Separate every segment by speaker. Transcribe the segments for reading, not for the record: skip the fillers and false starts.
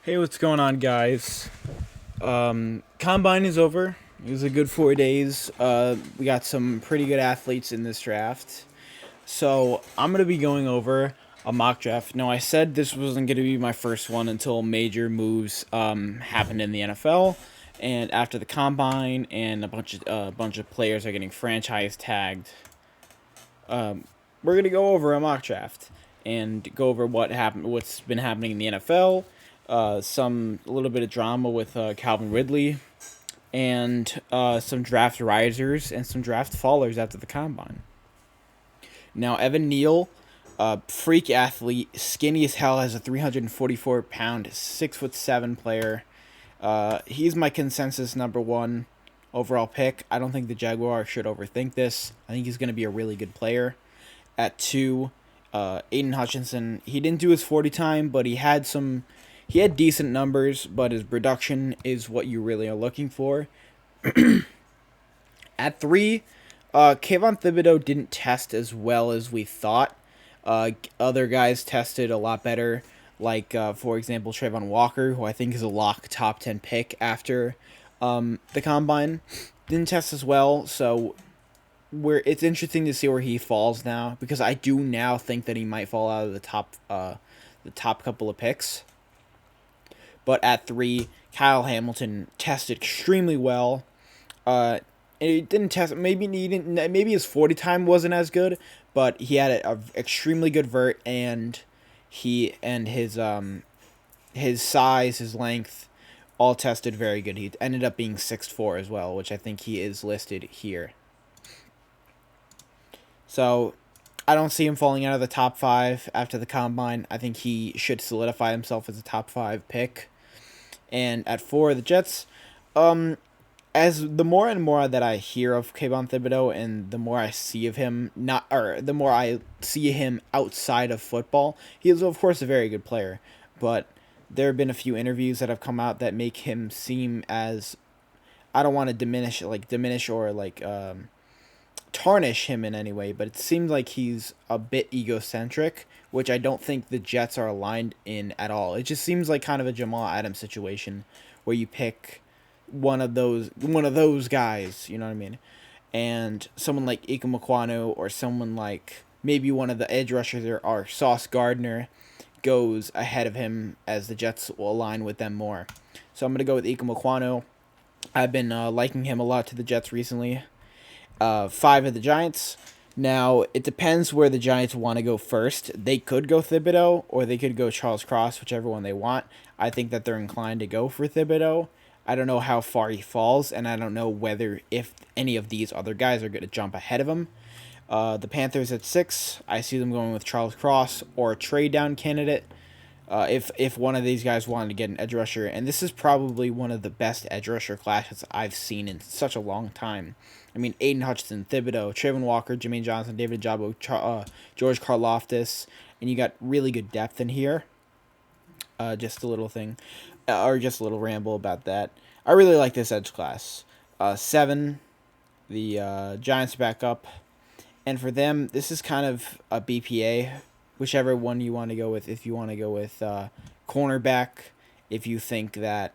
Speaker 1: Hey, what's going on, guys? Combine is over. It was a good 4 days. We got some pretty good athletes in this draft. So I'm gonna be going over a mock draft. No, I said this wasn't gonna be my first one until major moves happened in the NFL, and after the combine, and a bunch of players are getting franchise tagged. We're gonna go over a mock draft and go over what's been happening in the NFL, some a little bit of drama with Calvin Ridley, and some draft risers and some draft fallers after the combine. Now, Evan Neal, freak athlete, skinny as hell, has a 344-pound, 6'7" player. He's my consensus number one overall pick. I don't think the Jaguars should overthink this. I think he's going to be a really good player. At two, Aiden Hutchinson. He didn't do his 40 time, but he had decent numbers, but his production is what you really are looking for. At three, Kayvon Thibodeau didn't test as well as we thought. Other guys tested a lot better, like, for example, Trayvon Walker, who I think is a lock top 10 pick after the combine. Didn't test as well, so it's interesting to see where he falls now, because I do now think that he might fall out of the top couple of picks. But at three, Kyle Hamilton tested extremely well. It didn't test. Maybe his 40 time wasn't as good, but he had a extremely good vert, and his size, his length, all tested very good. He ended up being 6'4" as well, which I think he is listed here. So I don't see him falling out of the top five after the combine. I think he should solidify himself as a top five pick. And at four, the Jets. As the more and more that I hear of Kayvon Thibodeau, and the more I see of him, the more I see him outside of football, he is of course a very good player. But there have been a few interviews that have come out that make him seem as, I don't want to diminish or tarnish him in any way, but it seems like he's a bit egocentric, which I don't think the Jets are aligned in at all. It just seems like kind of a Jamal Adams situation where you pick one of those guys, you know what I mean? And someone like Ika Makwanu, or someone like maybe one of the edge rushers, or Sauce Gardner, goes ahead of him, as the Jets will align with them more. So I'm going to go with Ika Makwanu. I've been liking him a lot to the Jets recently. Five of the Giants. Now, it depends where the Giants want to go first. They could go Thibodeau, or they could go Charles Cross, whichever one they want. I think that they're inclined to go for Thibodeau. I don't know how far he falls, and I don't know if any of these other guys are going to jump ahead of him. The Panthers at six, I see them going with Charles Cross or a trade down candidate. If one of these guys wanted to get an edge rusher, and this is probably one of the best edge rusher classes I've seen in such a long time. I mean, Aiden Hutchinson, Thibodeau, Trayvon Walker, Jermaine Johnson, David Njoku, George Karlaftis, and you got really good depth in here. Just a little thing, or just a little ramble about that. I really like this edge class. Seven, the Giants back up, and for them, this is kind of a BPA, whichever one you want to go with. If you want to go with cornerback, if you think that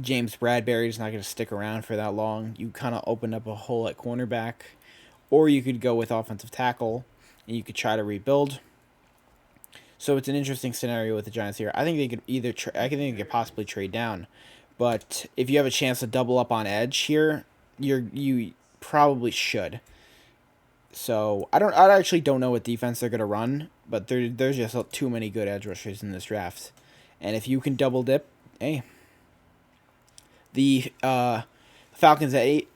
Speaker 1: James Bradbury is not going to stick around for that long, you kind of open up a hole at cornerback, or you could go with offensive tackle, and you could try to rebuild. So it's an interesting scenario with the Giants here. I think they could I think they could possibly trade down, but if you have a chance to double up on edge here, you probably should. So I actually don't know what defense they're gonna run, but there's just too many good edge rushers in this draft, and if you can double dip, hey. The Falcons at eight.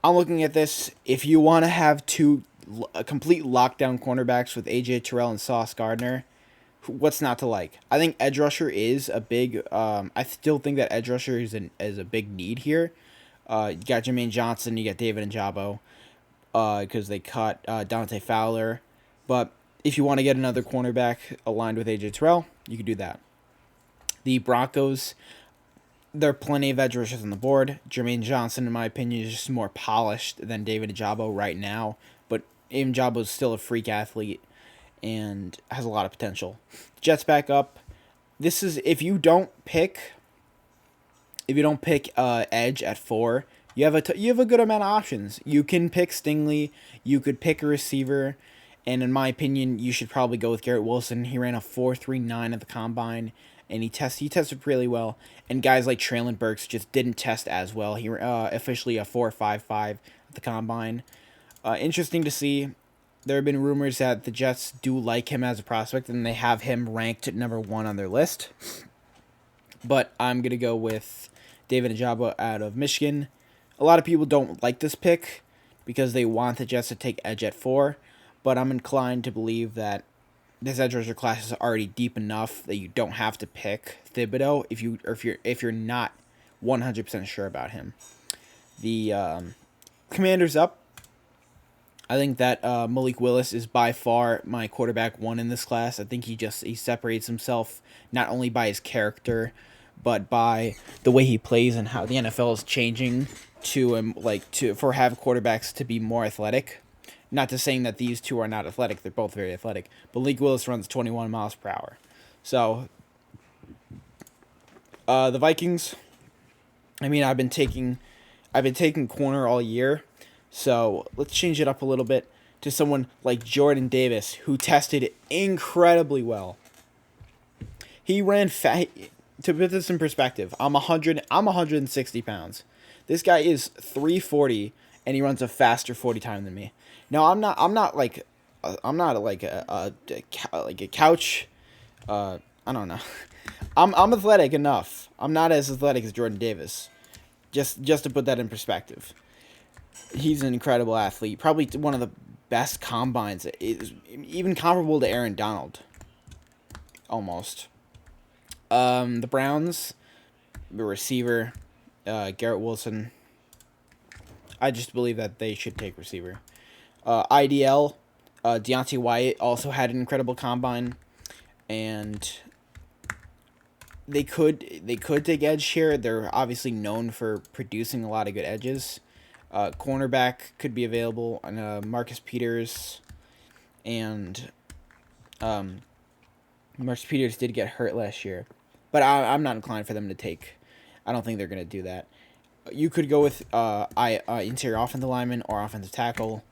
Speaker 1: I'm looking at this. If you want to have two complete lockdown cornerbacks with AJ Terrell and Sauce Gardner, what's not to like? I think edge rusher is a big. I still think that edge rusher is a big need here. You got Jermaine Johnson, you got David Njoku, because they cut Dante Fowler. But if you want to get another cornerback aligned with AJ Terrell, you could do that. The Broncos, there are plenty of edge rushers on the board. Jermaine Johnson, in my opinion, is just more polished than David Njoku right now. But Njoku is still a freak athlete and has a lot of potential. Jets back up. this is if you don't pick edge at 4, you have a good amount of options. You can pick Stingley, you could pick a receiver, and in my opinion, you should probably go with Garrett Wilson. He ran a 4.39 at the combine, and he tested really well. And guys like Traylon Burks just didn't test as well. He officially a 4.55 at the combine. Interesting to see. There have been rumors that the Jets do like him as a prospect, and they have him ranked at number 1 on their list. But I'm gonna go with David Njoku out of Michigan. A lot of people don't like this pick because they want the Jets to take edge at 4, but I'm inclined to believe that this edge rusher class is already deep enough that you don't have to pick Thibodeau if you're not 100% sure about him. The Commanders up. I think that Malik Willis is by far my quarterback 1 in this class. I think he separates himself not only by his character, but by the way he plays and how the NFL is changing for have quarterbacks to be more athletic. Not to saying that these two are not athletic; they're both very athletic. But Malik Willis runs 21 miles per hour. So the Vikings. I mean, I've been taking corner all year. So let's change it up a little bit to someone like Jordan Davis, who tested incredibly well. He ran fast. To put this in perspective, I'm 160 pounds. This guy is 340, and he runs a faster 40 time than me. Now I'm not like a couch. I don't know. I'm athletic enough. I'm not as athletic as Jordan Davis. Just to put that in perspective. He's an incredible athlete. Probably one of the best combines. Is even comparable to Aaron Donald. Almost. The Browns, the receiver, Garrett Wilson. I just believe that they should take receiver. IDL, Deontay Wyatt also had an incredible combine, and they could take edge here. They're obviously known for producing a lot of good edges. Cornerback could be available on Marcus Peters, and Marcus Peters did get hurt last year, but I'm not inclined for them to take. I don't think they're going to do that. You could go with interior offensive lineman or offensive tackle,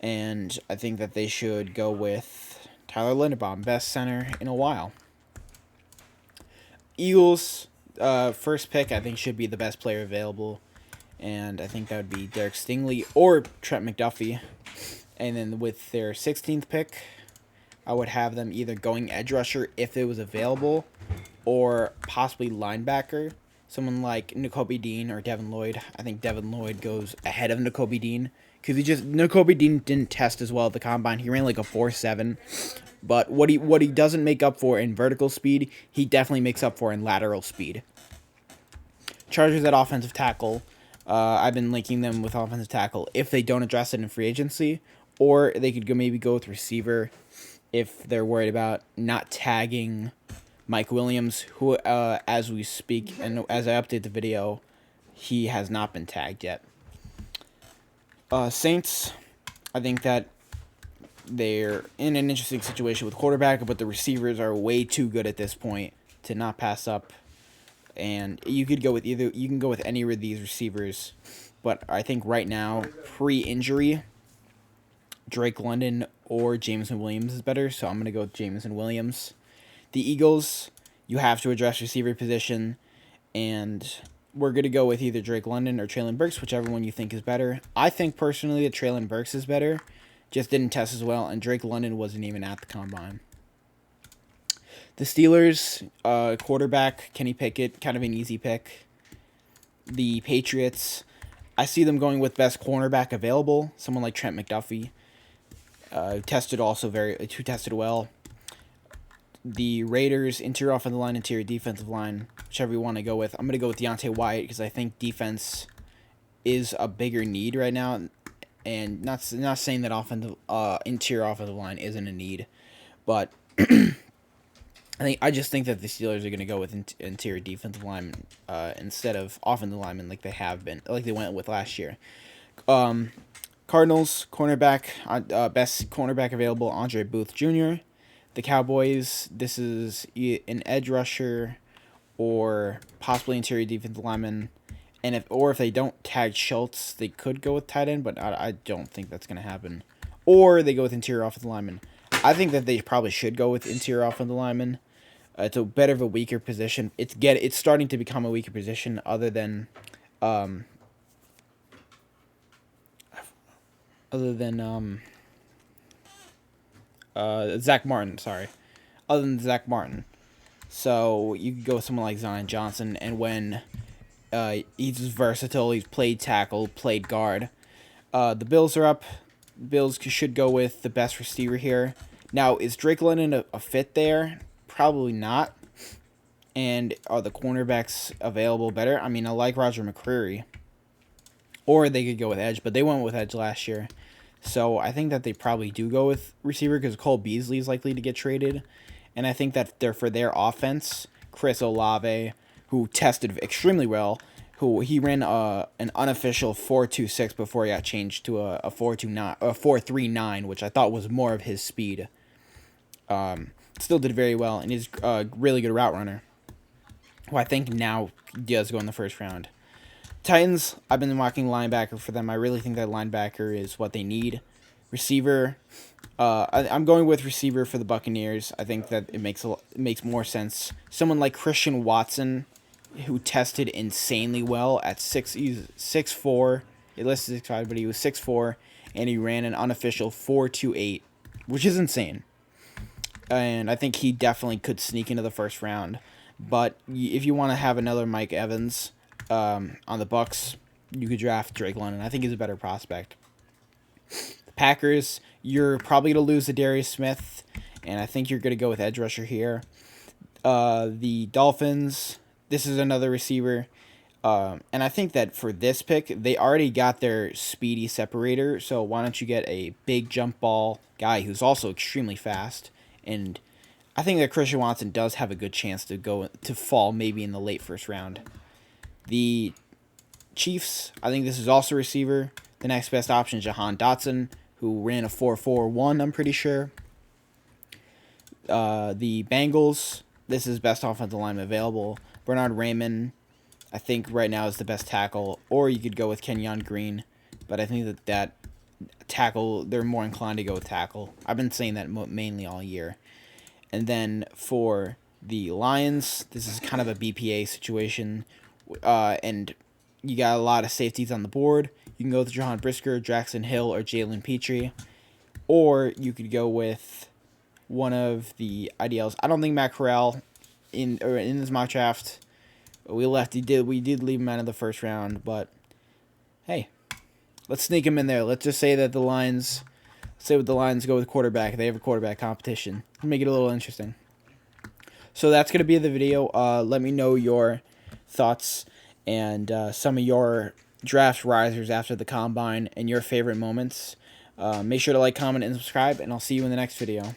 Speaker 1: and I think that they should go with Tyler Linderbaum, best center in a while. Eagles, first pick, I think should be the best player available. And I think that would be Derek Stingley or Trent McDuffie. And then with their 16th pick, I would have them either going edge rusher if it was available, or possibly linebacker. Someone like Nakobe Dean or Devin Lloyd. I think Devin Lloyd goes ahead of Nakobe Dean because Nakobe Dean didn't test as well at the combine. He ran like a 4.7, but what he doesn't make up for in vertical speed, he definitely makes up for in lateral speed. Chargers at offensive tackle. I've been linking them with offensive tackle if they don't address it in free agency, or they could maybe go with receiver if they're worried about not tagging Mike Williams, who, as we speak and as I update the video, he has not been tagged yet. Saints, I think that they're in an interesting situation with quarterback, but the receivers are way too good at this point to not pass up. And you can go with any of these receivers, but I think right now, pre-injury, Drake London or Jameson Williams is better, so I'm going to go with Jameson Williams. The Eagles, you have to address receiver position, and we're going to go with either Drake London or Traylon Burks, whichever one you think is better. I think personally that Traylon Burks is better, just didn't test as well, and Drake London wasn't even at the combine. The Steelers, quarterback, Kenny Pickett, kind of an easy pick. The Patriots, I see them going with best cornerback available, someone like Trent McDuffie, who tested well. The Raiders, interior offensive line, interior defensive line, whichever you want to go with. I'm going to go with Deontay Wyatt because I think defense is a bigger need right now, and not saying that interior offensive line isn't a need, but I just think that the Steelers are going to go with interior defensive linemen instead of offensive linemen like they went with last year. Cardinals cornerback, best cornerback available, Andre Booth Jr. The Cowboys, this is an edge rusher or possibly interior defensive lineman. And if they don't tag Schultz, they could go with tight end, but I don't think that's going to happen. Or they go with interior offensive lineman. I think that they probably should go with interior offensive lineman. It's a bit of a weaker position. It's starting to become a weaker position other than Zach Martin. Sorry, other than Zach Martin. So you could go with someone like Zion Johnson, and when he's versatile, he's played tackle, played guard. The Bills are up. Bills should go with the best receiver here. Now, is Drake London a fit there? Probably not. And are the cornerbacks available better? I mean, I like Roger McCreary. Or they could go with edge, but they went with edge last year. So I think that they probably do go with receiver because Cole Beasley is likely to get traded. And I think that for their offense, Chris Olave, who tested extremely well, he ran an unofficial 4.26 before he got changed to a 4.29, a 4.39, which I thought was more of his speed. Still did very well, and he's a really good route runner, who I think now does go in the first round. Titans, I've been watching linebacker for them. I really think that linebacker is what they need. Receiver, I'm going with receiver for the Buccaneers. I think that it makes more sense. Someone like Christian Watson, who tested insanely well at he's 6'4". It listed 6'5", but he was 6'4", and he ran an unofficial 4.28, which is insane. And I think he definitely could sneak into the first round. But if you want to have another Mike Evans on the Bucs, you could draft Drake London. I think he's a better prospect. The Packers, you're probably going to lose to Darius Smith, and I think you're going to go with edge rusher here. The Dolphins, this is another receiver. And I think that for this pick, they already got their speedy separator, so why don't you get a big jump ball guy who's also extremely fast. And I think that Christian Watson does have a good chance to fall maybe in the late first round. The Chiefs, I think this is also a receiver. The next best option is Jahan Dotson, who ran a 4.41, I'm pretty sure. The Bengals, this is best offensive lineman available. Bernard Raymond, I think right now is the best tackle. Or you could go with Kenyon Green. But I think that tackle, they're more inclined to go with tackle. I've been saying that mainly all year. And then for the Lions, this is kind of a BPA situation. And you got a lot of safeties on the board. You can go with Jahan Brisker, Jackson Hill, or Jalen Petrie. Or you could go with one of the IDLs. I don't think Matt Corral in this mock draft. We did leave him out of the first round, but hey, let's sneak him in there. Let's just say that the Lions go with quarterback. They have a quarterback competition. Make it a little interesting. So that's going to be the video. Let me know your thoughts and some of your draft risers after the combine and your favorite moments. Make sure to like, comment, and subscribe, and I'll see you in the next video.